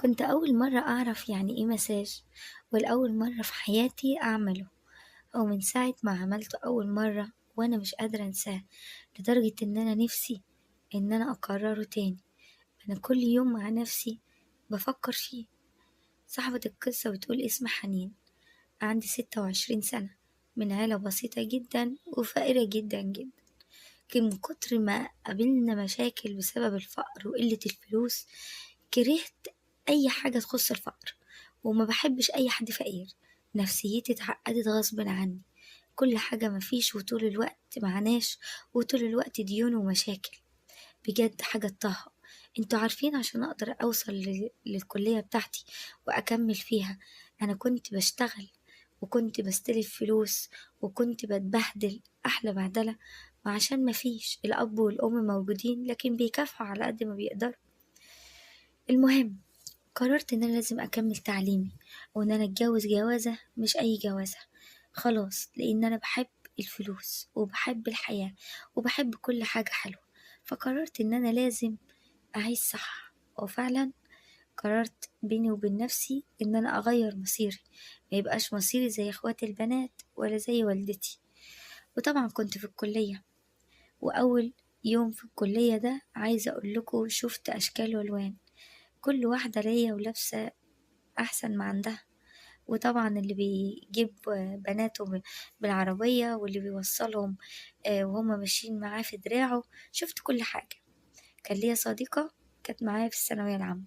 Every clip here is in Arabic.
كنت أول مرة أعرف يعني إيه مساج، والأول مرة في حياتي أعمله، ومن ساعة ما عملته أول مرة وأنا مش قادرة أنساه، لدرجة إن أنا نفسي إن أنا أكرره تاني. أنا كل يوم مع نفسي بفكر فيه. صاحبة القصة بتقول اسمها حنين، عندي 26 سنة، من عيلة بسيطة جدا وفقيرة جدا جدا. لكن من كتر ما قابلنا مشاكل بسبب الفقر وقلة الفلوس، كرهت أي حاجة تخص الفقر، وما بحبش أي حد فقير. نفسيتي اتعقدت غصب عني، كل حاجة مفيش وطول الوقت معناش، وطول الوقت ديون ومشاكل. بجد حاجة تطهق. انتوا عارفين عشان اقدر اوصل للكلية بتاعتي واكمل فيها، انا كنت بشتغل وكنت بستلف فلوس وكنت بتبهدل احلى بهدلة، وعشان مفيش الاب والام موجودين لكن بيكافحوا على قد ما بيقدروا. المهم، قررت ان انا لازم اكمل تعليمي، وان انا اتجوز جوازة مش اي جوازة، خلاص، لان انا بحب الفلوس وبحب الحياة وبحب كل حاجة حلوة. فقررت ان انا لازم أعيش صح. وفعلا قررت بيني وبين نفسي إن أنا أغير مصيري، ما يبقاش مصيري زي إخواتي البنات ولا زي والدتي. وطبعا كنت في الكلية، وأول يوم في الكلية ده عايزة أقول لكم شفت أشكال وألوان، كل واحدة ليا ولابسة أحسن ما عندها. وطبعا اللي بيجيب بناته بالعربية، واللي بيوصلهم وهما ماشيين معاه في دراعه. شفت كل حاجة. كان ليا صديقة كانت معايا في الثانوية العامة،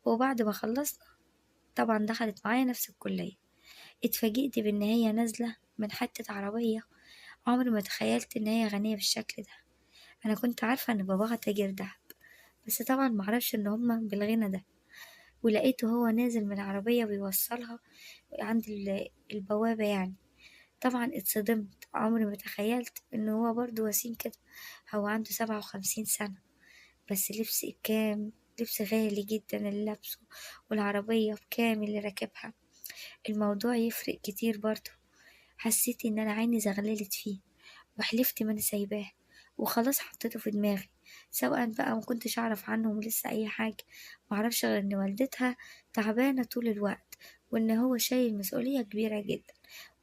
وبعد ما خلصنا طبعا دخلت معايا نفس الكلية. اتفاجئت بإن هي نازلة من حتة عربية، عمري ما تخيلت إن هي غنية بالشكل ده. أنا كنت عارفة إن باباها تاجر دهب، بس طبعا معرفش إن هما بالغنى ده. ولقيته هو نازل من العربية بيوصلها عند البوابة يعني. طبعا اتصدمت، عمري ما تخيلت إن هو برضه وسيم كده. هو عنده 57 سنة، بس لبس بكام، لبس غالي جدا اللي لابسه، والعربية بكام اللي راكبها. الموضوع يفرق كتير برضه. حسيت ان انا عيني زغللت فيه، وحلفت ما انا سايباه، وخلاص حطيته في دماغي. سواء بقى ما كنتش اعرف عنهم لسه اي حاجة، معرفش غير ان والدتها تعبانة طول الوقت، وان هو شايل مسؤولية كبيرة جدا.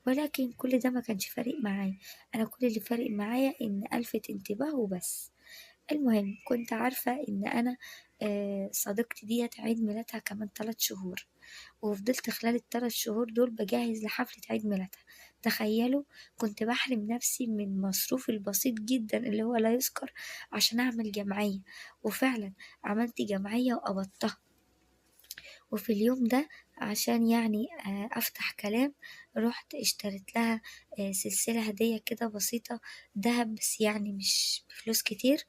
ولكن كل ده ما كانش فارق معايا. انا كل اللي فارق معايا ان الفت انتباهه وبس. المهم، كنت عارفة إن أنا صديقتي ديت عيد ميلادها كمان 3 شهور، وفضلت خلال ال3 شهور دول بجهز لحفلة عيد ميلادها. تخيلوا، كنت بحرم نفسي من مصروفي البسيط جدا اللي هو لا يذكر عشان أعمل جمعية. وفعلا عملت جمعية وقبضتها. وفي اليوم ده عشان يعني أفتح كلام، رحت اشتريت لها سلسلة هدية كده بسيطة، دهب، بس يعني مش بفلوس كتير.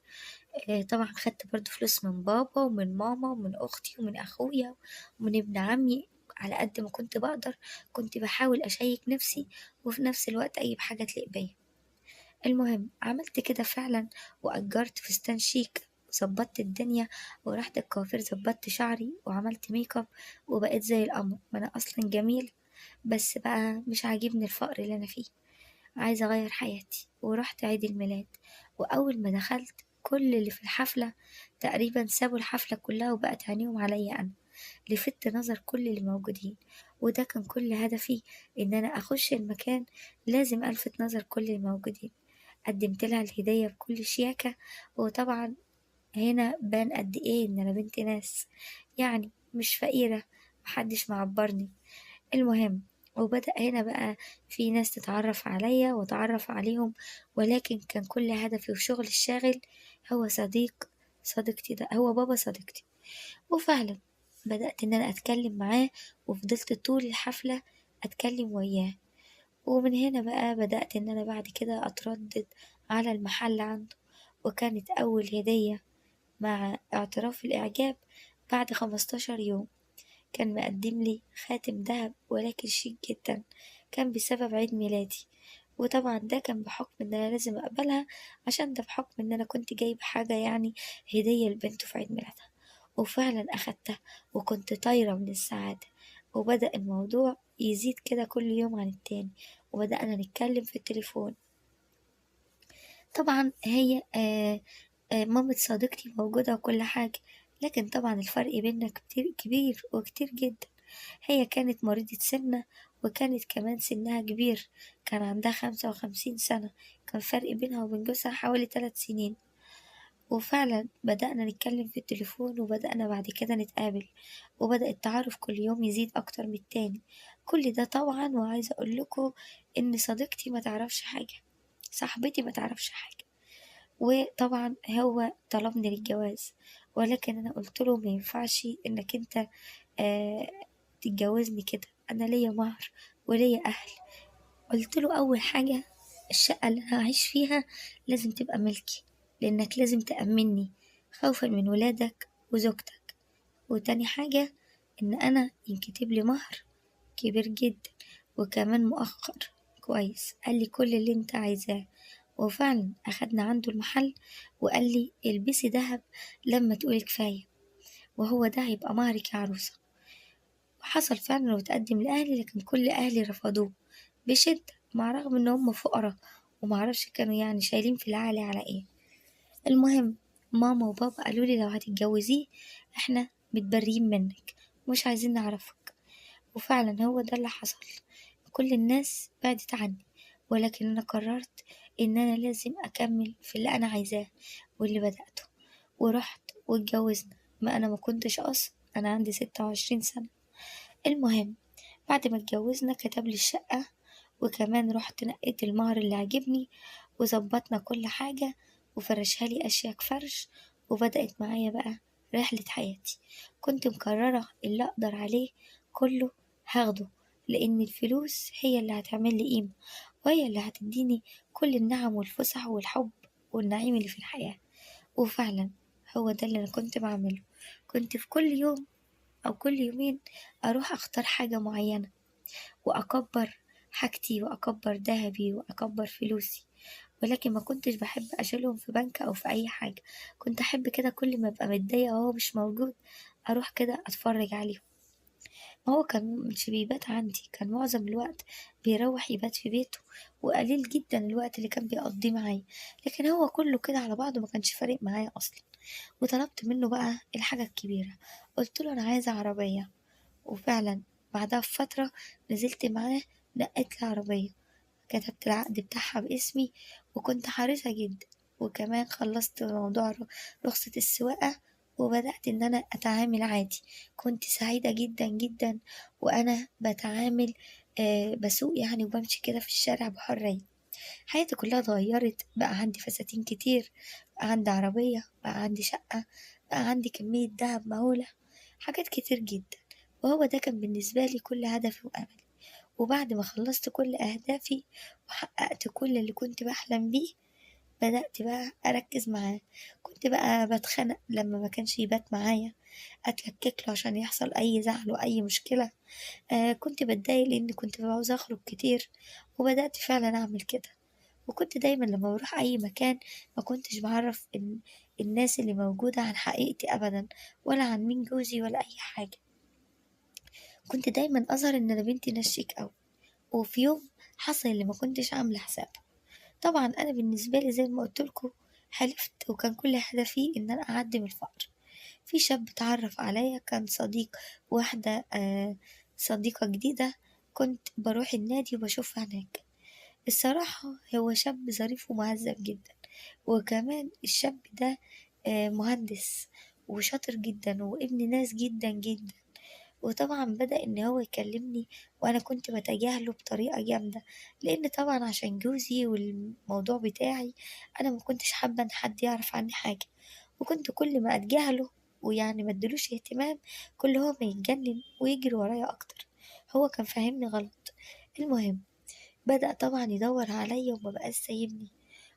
طبعا خدت برضو فلوس من بابا ومن ماما ومن أختي ومن أخويا ومن ابن عمي. على قد ما كنت بقدر كنت بحاول أشيك نفسي، وفي نفس الوقت أجيب حاجة تليق بيا. المهم عملت كده فعلا، وأجرت فستان شيك وظبطت الدنيا، ورحت الكوافير ظبطت شعري وعملت ميك اب، وبقيت زي القمر. ما أنا أصلا جميل، بس بقى مش عاجبني الفقر اللي أنا فيه، عايزة أغير حياتي. ورحت عيد الميلاد، وأول ما دخلت كل اللي في الحفلة تقريبا سابوا الحفلة كلها وبقت عينيهم عليا أنا. لفت نظر كل اللي موجودين، وده كان كل هدفي، إن أنا أخش المكان لازم ألفت نظر كل الموجودين. قدمت لها الهدية بكل شياكة، وطبعا هنا بان قد إيه إن أنا بنت ناس، يعني مش فقيرة، محدش معبرني. المهم، وبدأ هنا بقى في ناس تتعرف عليا وأتعرف عليهم، ولكن كان كل هدفي وشغل الشاغل هو صديقتي ده، هو بابا صديقتي. وفعلا بدأت إن أنا أتكلم معاه، وفضلت طول الحفلة أتكلم وياه. ومن هنا بقى بدأت إن أنا بعد كده أتردد على المحل عنده. وكانت أول هدية مع اعتراف الإعجاب بعد 15 يوم، كان مقدم لي خاتم دهب ولكن شيك جدا، كان بسبب عيد ميلادي. وطبعا ده كان بحكم ان انا لازم اقبلها، عشان ده بحكم ان انا كنت جايبة حاجة يعني هدية لبنته في عيد ميلادها. وفعلا اخدتها، وكنت طايرة من السعادة. وبدأ الموضوع يزيد كده كل يوم عن التاني، وبدأنا نتكلم في التليفون. طبعا هي مامة صديقتي موجودة وكل حاجة، لكن طبعا الفرق بينا كتير كبير وكتير جدا. هي كانت مريضة سمنة، وكانت كمان سنها كبير، كان عندها 55 سنة. كان فرق بينها وبين جوزها حوالي 3 سنين. وفعلا بدأنا نتكلم في التليفون، وبدأنا بعد كده نتقابل، وبدأ التعارف كل يوم يزيد أكتر من التاني. كل ده طبعا وعايزة أقول لكم إن صديقتي ما تعرفش حاجة، صاحبتي ما تعرفش حاجة. وطبعا هو طلبني للجواز، ولكن أنا قلت له ما ينفعش إنك أنت آه تتجوزني كده، أنا ليا مهر وليا أهل. قلت له أول حاجة الشقة اللي أنا هعيش فيها لازم تبقى ملكي، لأنك لازم تأمني خوفا من ولادك وزوجتك. وتاني حاجة إن أنا ينكتب لي مهر كبير جدا، وكمان مؤخر كويس. قال لي كل اللي انت عايزاه. وفعلا أخدنا عنده المحل، وقال لي البسي دهب لما تقولي كفاية، وهو ده هيبقى مهرك يا عروسة. وحصل فعلا وتقدم لأهلي، لكن كل أهلي رفضوه بشدة، مع رغم إن هم فقراء، ومعرفش كانوا يعني شايلين في العالي على إيه. المهم ماما وبابا قالوا لي لو هتتجوزيه احنا متبريين منك، مش عايزين نعرفك. وفعلا هو ده اللي حصل، كل الناس بعدت عني، ولكن أنا قررت إن أنا لازم أكمل في اللي أنا عايزاه واللي بدأته. ورحت واتجوزنا، ما أنا ما كنتش أصلا، أنا عندي 26 سنة. المهم بعد ما اتجوزنا كتب لي الشقة، وكمان رحت نقيت المهر اللي عجبني، وظبطنا كل حاجة، وفرشها لي أشيك فرش. وبدأت معايا بقى رحلة حياتي. كنت مقررة اللي أقدر عليه كله هاخده، لأن الفلوس هي اللي هتعمل لي قيمة، وهي اللي هتديني كل النعم والفسح والحب والنعيم اللي في الحياة. وفعلا هو ده اللي أنا كنت بعمله. كنت في كل يوم أو كل يومين أروح أختار حاجة معينة، وأكبر حاجتي وأكبر دهبي وأكبر فلوسي. ولكن ما كنتش بحب أشيلهم في بنك أو في أي حاجة. كنت أحب كده كل ما أبقى متضايقة وهو مش موجود أروح كده أتفرج عليهم. هو كان مش بيبات عندي، كان معظم الوقت بيروح يبات في بيته، وقليل جدا الوقت اللي كان بيقضيه معايا. لكن هو كله كده على بعضه ما كانش فارق معايا أصلا. وطلبت منه بقى الحاجة الكبيرة، قلت له أنا عايزة عربية. وفعلا بعدها بفترة نزلت معاه، نقيت لي عربية، كتبت العقد بتاعها باسمي، وكنت حريصة جدا. وكمان خلصت موضوع رخصة السواقة، وبدأت إن أنا أتعامل عادي. كنت سعيدة جدا جدا وأنا بتعامل، بسوق يعني وبمشي كده في الشارع بحرية. حياتي كلها اتغيرت، بقى عندي فساتين كتير، بقى عندي عربية، بقى عندي شقة، بقى عندي كمية دهب مهولة، حاجات كتير جدا. وهو ده كان بالنسبة لي كل هدفي وأملي. وبعد ما خلصت كل أهدافي وحققت كل اللي كنت بحلم بيه، بدأت بقى أركز معاه. كنت بقى بتخنق لما ما كانش يبات معايا، أتلكك له عشان يحصل أي زعل وأي مشكلة. كنت بتضايق لأني كنت بعوز أخرج كتير، وبدأت فعلا أعمل كده. وكنت دايما لما بروح أي مكان ما كنتش بعرف الناس اللي موجودة عن حقيقتي أبدا، ولا عن مين جوزي ولا أي حاجة. كنت دايما أظهر إن أنا بنتي ناس شيك أوي. وفي يوم حصل اللي ما كنتش عاملة حسابه. طبعا أنا بالنسبة لي زي ما قلتلكوا حلفت، وكان كل هدفي إن أنا أعدي من الفقر. في شاب اتعرف عليا، كان صديق واحدة صديقة جديدة، كنت بروح النادي وبشوفها هناك. الصراحة هو شاب ظريف ومهذب جدا، وكمان الشاب ده مهندس وشاطر جدا وابن ناس جدا جدا. وطبعا بدأ إن هو يكلمني، وأنا كنت بتجاهله بطريقة جامدة، لأن طبعا عشان جوزي والموضوع بتاعي أنا ما كنتش حابة إن حد يعرف عني حاجة. وكنت كل ما أتجاهله ويعني ما ادلوش اهتمام، كل هو ما يتجنن ويجري ورايا أكتر. هو كان فاهمني غلط. المهم بدأ طبعا يدور عليا وما بقاش سايبني.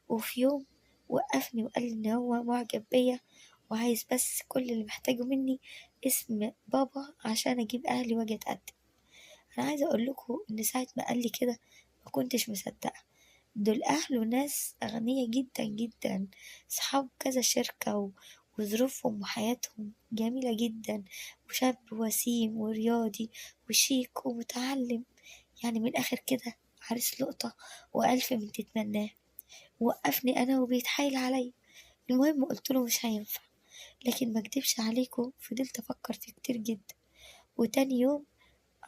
وفي يوم وقفني وقال لي إن هو معجب بيا، وعايز بس كل اللي محتاجه مني اسم بابا عشان أجيب أهلي وأجي أتقدم. أنا عايزة أقول لكم إن ساعة ما قال لي كده ما كنتش مصدقة. دول أهله ناس أغنياء جدا جدا، صحاب كذا شركة وظروفهم وحياتهم جميلة جدا، وشاب وسيم ورياضي وشيك ومتعلم، يعني من الآخر كده عريس لقطة وألف من تتمناه. وقفني أنا وبيتحايل عليا. المهم قلت له مش هينفع، لكن ما اكدبش عليكم فضلت افكر فيه كتير جدا. وتاني يوم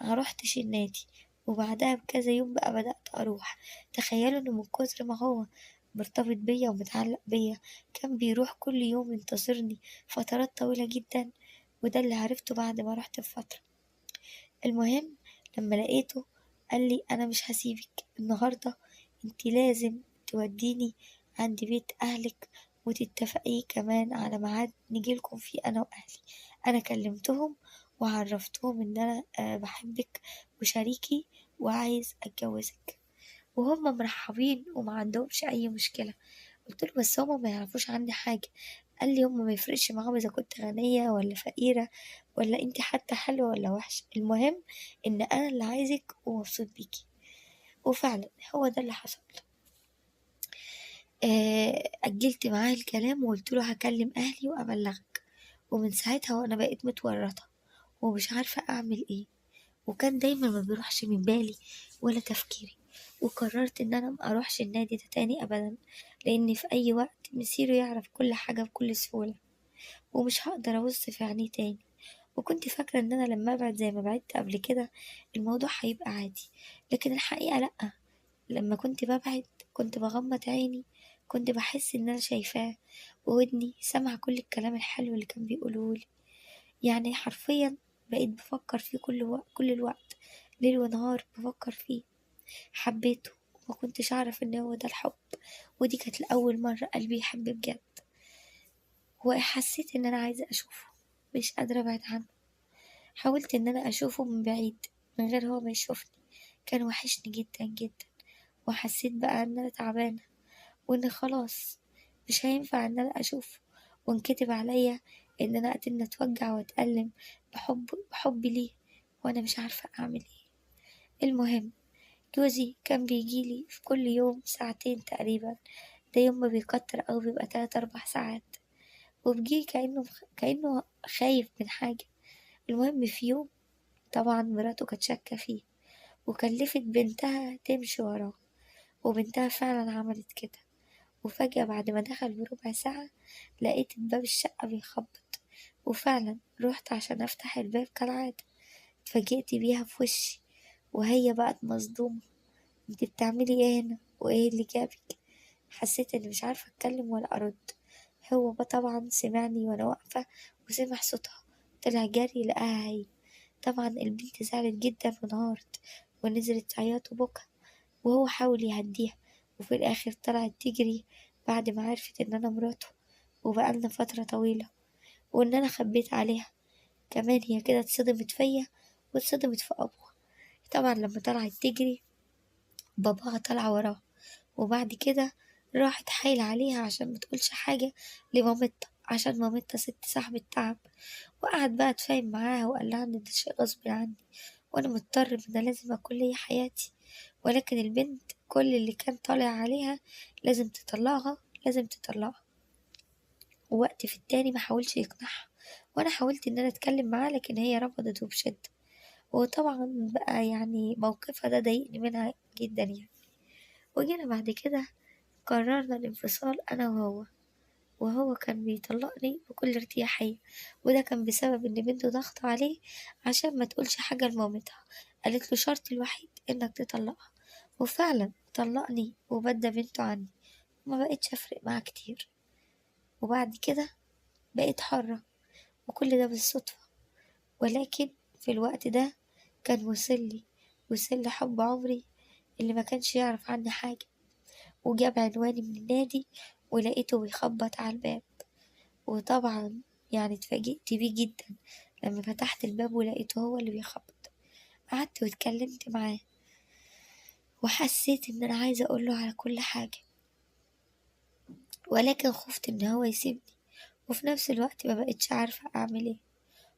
مروحتش النادي، وبعدها بكذا يوم بقى بدأت أروح. تخيلوا إنه من كتر ما هو مرتبط بيا ومتعلق بيا كان بيروح كل يوم ينتظرني فترات طويلة جدا. وده اللي عرفته بعد ما رحت بفترة. المهم لما لقيته قال لي أنا مش هسيبك النهاردة، انتي لازم توديني عند بيت أهلك وتتفقي كمان على ميعاد نجيلكم فيه أنا وأهلي. أنا كلمتهم وعرفتهم إن أنا بحبك وشريكي وعايز أتجوزك، وهم مرحبين وما عندهمش أي مشكلة. قلت له بس هما ما يعرفوش عني حاجة. قال لي هما ما يفرقش معاهم إذا كنت غنية ولا فقيرة ولا انتي حتى حلوة ولا وحشة، المهم إن أنا اللي عايزك ومبسوط بيكي. وفعلا هو ده اللي حصل. أجلت معاه الكلام وقلت له هكلم أهلي وأبلغك. ومن ساعتها وأنا بقيت متورطة ومش عارفة أعمل إيه، وكان دايما ما بيروحش من بالي ولا تفكيري. وقررت إن أنا ما أروحش النادي ده تاني أبدا، لأن في أي وقت مصيره يعرف كل حاجة بكل سهولة ومش هقدر أبص في عينيه تاني. وكنت فاكرة إن أنا لما أبعد زي ما بعدت قبل كده الموضوع هيبقى عادي، لكن الحقيقة لأ. لما كنت ببعد كنت بغمض عيني، كنت بحس إن أنا شايفاه، وودني سامعة كل الكلام الحلو اللي كان بيقولهولي. يعني حرفيا بقيت بفكر فيه كل الوقت، ليل ونهار بفكر فيه. حبيته وما كنتش أعرف إن هو ده الحب، ودي كانت لأول مرة قلبي يحب بجد. وحسيت إن أنا عايزة أشوفه، مش قادرة أبعد عنه. حاولت إن أنا أشوفه من بعيد من غير هو ما يشوفني، كان وحشني جدا جدا. وحسيت بقى إن أنا تعبانة وإن خلاص مش هينفع إن أنا أشوفه، وانكتب عليا إن أنا أتن أتوجع وأتألم بحبي ليه وأنا مش عارفة أعمل إيه. المهم جوزي كان بيجيلي في كل يوم ساعتين تقريبا، ده يوم ما بيكتر أوي بيبقى 3 4 ساعات، وبيجي كأنه خايف من حاجة. المهم في يوم طبعا مراته كانت شاكة فيه وكلفت بنتها تمشي وراه، وبنتها فعلا عملت كده. وفجأة بعد ما دخل ب1/4 ساعة لقيت باب الشقة بيخبط، وفعلا روحت عشان أفتح الباب كالعادة. اتفاجئت بيها في وشي وهي بقت مصدومة. انتي بتعملي ايه هنا وايه اللي جابك؟ حسيت اني مش عارفة اتكلم ولا ارد. هو بقى طبعا سمعني وانا واقفة وسمع صوتها، طلع جري لقاها هي. طبعا البنت زعلت جدا وانهارت ونزلت عياط وبكى، وهو حاول يهديها. وفي الآخر طلعت تجري بعد ما عرفت إن أنا مراته وبقالنا فترة طويلة، وإن أنا خبيت عليها. كمان هي كده اتصدمت فيا واتصدمت في أبوها. طبعا لما طلعت تجري باباها طلع وراها، وبعد كده راحت حايلة عليها عشان متقولش حاجة لمامتها، عشان مامتها ست صاحبة تعب. وقعد بقى اتفاهم معاها وقال لها ان ده شيء غصب عني وانا مضطر ان انا لازم اكون ليا حياتي، ولكن البنت كل اللي كان طالع عليها لازم تطلقها لازم تطلقها. ووقت في التاني ما حاولش يقنعها، وانا حاولت ان انا اتكلم معاه لكن هي رفضته بشدة. وطبعا بقى يعني موقفها ده ضايقني منها جدا يعني. وجينا بعد كده قررنا الانفصال انا وهو، وهو كان بيطلقني بكل ارتياحية. وده كان بسبب إن بنته ضغط عليه عشان ما تقولش حاجة لمامتها، قالت له شرطي الوحيد إنك تطلقها. وفعلا طلقني وبدى بنته عني، وما بقتش أفرق معاه كتير. وبعد كده بقيت حرة، وكل ده بالصدفة. ولكن في الوقت ده كان وصل لي حب عمري اللي ما كانش يعرف عني حاجة. وجاب عنواني من النادي ولقيته بيخبط على الباب. وطبعا يعني اتفاجئت بيه جدا لما فتحت الباب ولقيته هو اللي بيخبط. قعدت واتكلمت معاه وحسيت ان انا عايزة اقوله على كل حاجة، ولكن خفت ان هو يسيبني، وفي نفس الوقت ما بقتش عارفة اعمل ايه.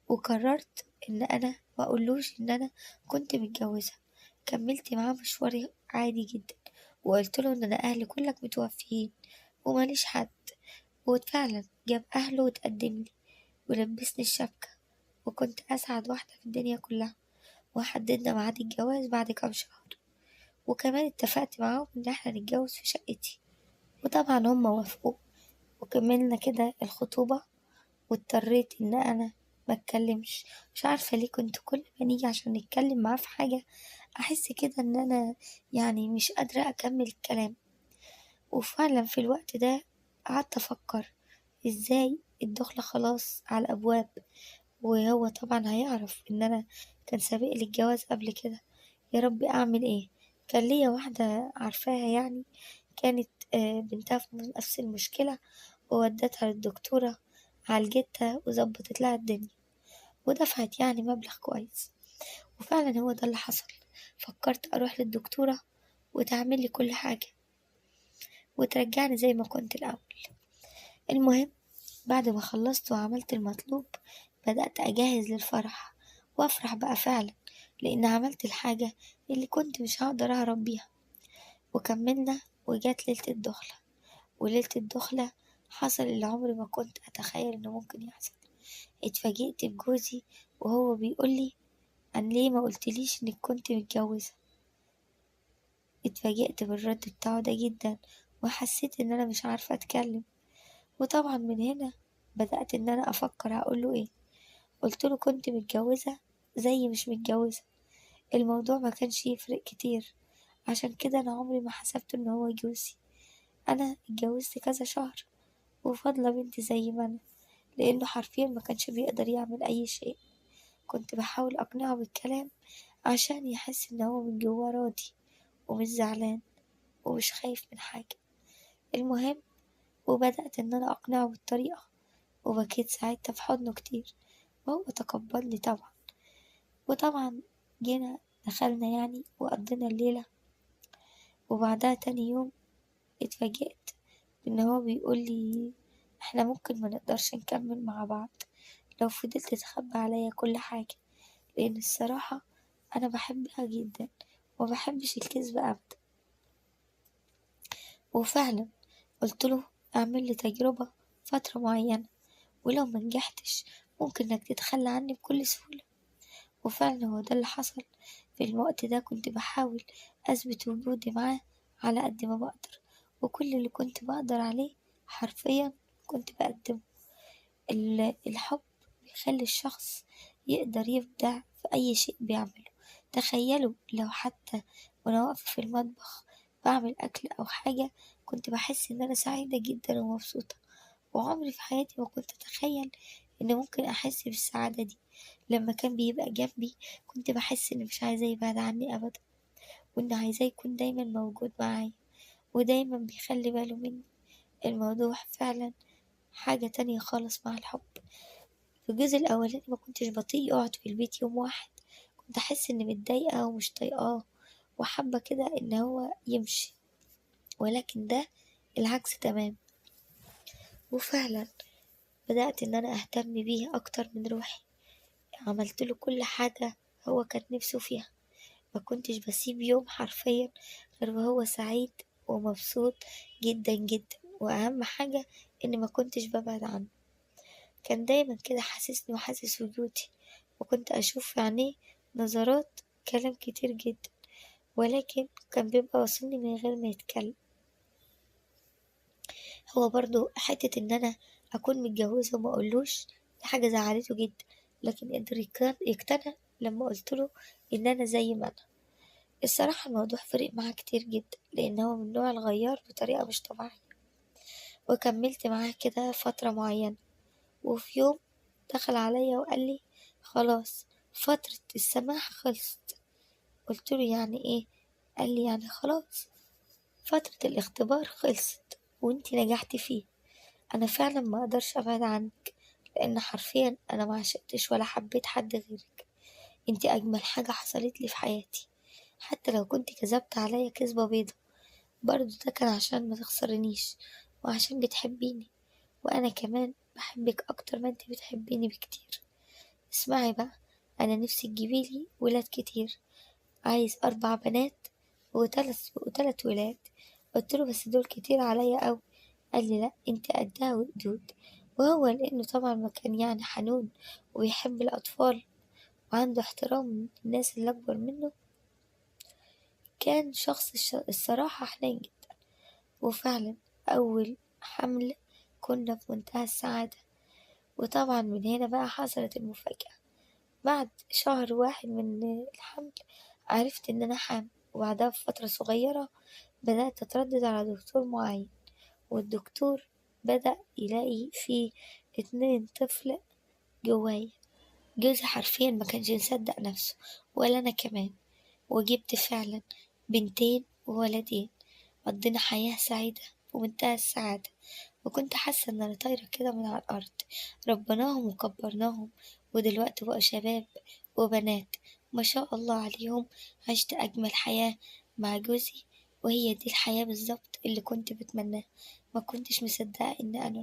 وقررت ان انا ما اقولوش ان انا كنت متجوزة. كملت معاه مشواري عادي جدا، وقلت له ان انا اهلي كلك متوفيين وماليش حد. وفعلا جاب اهله وتقدم لي ولبسني الشبكة، وكنت أسعد واحدة في الدنيا كلها. وحددنا ميعاد الجواز بعد كام شهر، وكمان اتفقت معاهم إن احنا نتجوز في شقتي. وطبعا هما وافقوا وكملنا كده الخطوبة. واضطريت إن أنا ما اتكلمش. مش عارفة ليه كنت كل ما نيجي عشان نتكلم معاه في حاجة أحس كده إن أنا يعني مش قادرة أكمل الكلام. وفعلا في الوقت ده قعدت أفكر إزاي الدخلة خلاص على الأبواب، وهو طبعا هيعرف إن أنا كان سابق لي الجواز قبل كده. يا ربي أعمل إيه؟ كان ليا واحدة عارفاها يعني، كانت بنتها في نفس المشكلة، وودتها للدكتورة، عالجتها وظبطت لها الدنيا، ودفعت يعني مبلغ كويس. وفعلا هو ده اللي حصل. فكرت أروح للدكتورة وتعمل لي كل حاجة وترجعني زي ما كنت الأول. المهم بعد ما خلصت وعملت المطلوب بدأت أجهز للفرح، وأفرح بقى فعلا، لأن عملت الحاجة اللي كنت مش هقدر أهرب بيها. وكملنا وجات ليلة الدخلة. وليلة الدخلة حصل اللي عمري ما كنت أتخيل إنه ممكن يحصل. اتفاجئت بجوزي وهو بيقولي: أنا ليه ما قلتليش إنك كنت متجوزة؟ اتفاجئت بالرد بتاعه ده جدا، وحسيت إن أنا مش عارفة أتكلم. وطبعا من هنا بدأت إن أنا أفكر هقوله إيه. قلتله كنت متجوزة زي مش متجوزة، الموضوع ما كانش يفرق كتير. عشان كده أنا عمري ما حسبت إن هو جوزي. أنا اتجوزت كذا شهر وفاضلة بنتي زي ما أنا، لأنه حرفيا ما كانش بيقدر يعمل أي شيء. كنت بحاول أقنعه بالكلام عشان يحس إن هو من جواه راضي ومش زعلان ومش خايف من حاجة. المهم وبدأت إن أنا أقنعه بالطريقة، وبكيت ساعتها في حضنه كتير، وهو تقبلني طبعا. وطبعا جينا دخلنا يعني وقضينا الليلة. وبعدها تاني يوم اتفاجئت إن هو بيقولي: احنا ممكن ما نقدرش نكمل مع بعض لو فضلت تخبي عليا كل حاجة، لأن الصراحة أنا بحبها جدا ومبحبش الكذب أبدا. وفعلا قلتله: اعمل لي تجربة فترة معينة، ولو منجحتش ممكن إنك تتخلى عني بكل سهولة. وفعلا هو ده اللي حصل. في الوقت ده كنت بحاول أثبت وجودي معاه على قد ما بقدر، وكل اللي كنت بقدر عليه حرفيا كنت بقدمه. الحب بيخلي الشخص يقدر يبدع في أي شيء بيعمله. تخيلوا لو حتى وأنا واقفة في المطبخ بعمل أكل أو حاجة كنت بحس إن أنا سعيدة جدا ومبسوطة. وعمري في حياتي ما كنت أتخيل إن ممكن أحس بالسعادة دي. لما كان بيبقى جنبي كنت بحس إن مش عايزاه يبعد عني أبدا، وإن عايزاه يكون دايما موجود معايا ودايما بيخلي باله مني. الموضوع فعلا حاجة تانية خالص مع الحب. في الجزء الأولاني ما كنتش بطيء أقعد في البيت يوم واحد، كنت أحس إني متضايقة ومش طايقاه وحابة كده إن هو يمشي. ولكن ده العكس تمام. وفعلا بدأت إن أنا أهتم بيه أكتر من روحي. عملت له كل حاجة هو كان نفسه فيها. ما كنتش بسيب يوم حرفيا غير وهو سعيد ومبسوط جدا جدا. وأهم حاجة إني ما كنتش ببعد عنه. كان دايما كده حاسسني وحاسس وجودي، وكنت أشوف في عينيه نظرات كلام كتير جدا، ولكن كان بيبقى واصلني من غير ما يتكلم. هو برضو حتة إن أنا أكون متجوزة وما أقولوش دي حاجة زعلته جدا، لكن قدر يقتنع لما قلتله إن أنا زي ما أنا. الصراحة الموضوع فرق معاه كتير جدا، لأن هو من النوع الغيار بطريقة مش طبيعية. وكملت معاه كده فترة معينة. وفي يوم دخل عليا وقال لي: خلاص فترة السماح خلصت. قلت له: يعني ايه؟ قال لي: يعني خلاص فترة الاختبار خلصت وانتي نجحتي فيه. انا فعلا ما اقدرش ابعد عنك، لان حرفيا انا ما عشقتش ولا حبيت حد غيرك. انتي اجمل حاجة حصلت لي في حياتي. حتى لو كنت كذبت عليا كذبة بيضة برضو ده كان عشان ما تخسرنيش وعشان بتحبيني، وانا كمان بحبك اكتر ما انتي بتحبيني بكتير. اسمعي بقى، انا نفسي تجيبيلي ولاد كتير، عايز 4 بنات وتلت ولاد. قلت له: بس دول كتير عليا أوي. قال لي: لا انت قدها وقدود. وهو لانه طبعا ما كان يعني حنون وبيحب الاطفال وعنده احترام للناس اللي اكبر منه، كان شخص الصراحة حنين جدا. وفعلا اول حمل كنا في منتهى السعادة، وطبعا من هنا بقى حصلت المفاجأة. بعد شهر واحد من الحمل عرفت إن أنا حامل، وبعدها بفترة صغيرة بدأت أتردد على دكتور معين، والدكتور بدأ يلاقي في 2 طفل جوايا. جوزي حرفيا ما كانش مصدق نفسه ولا أنا كمان، وجبت فعلا بنتين وولدين. قضينا حياة سعيدة ومنتهى السعادة، وكنت حاسة إن أنا طايرة كده من على الأرض. ربناهم وكبرناهم، ودلوقتي بقوا شباب وبنات ما شاء الله عليهم. عشت أجمل حياة مع جوزي، وهي دي الحياة بالظبط اللي كنت بتمناها. ما كنتش مصدقة إن أنا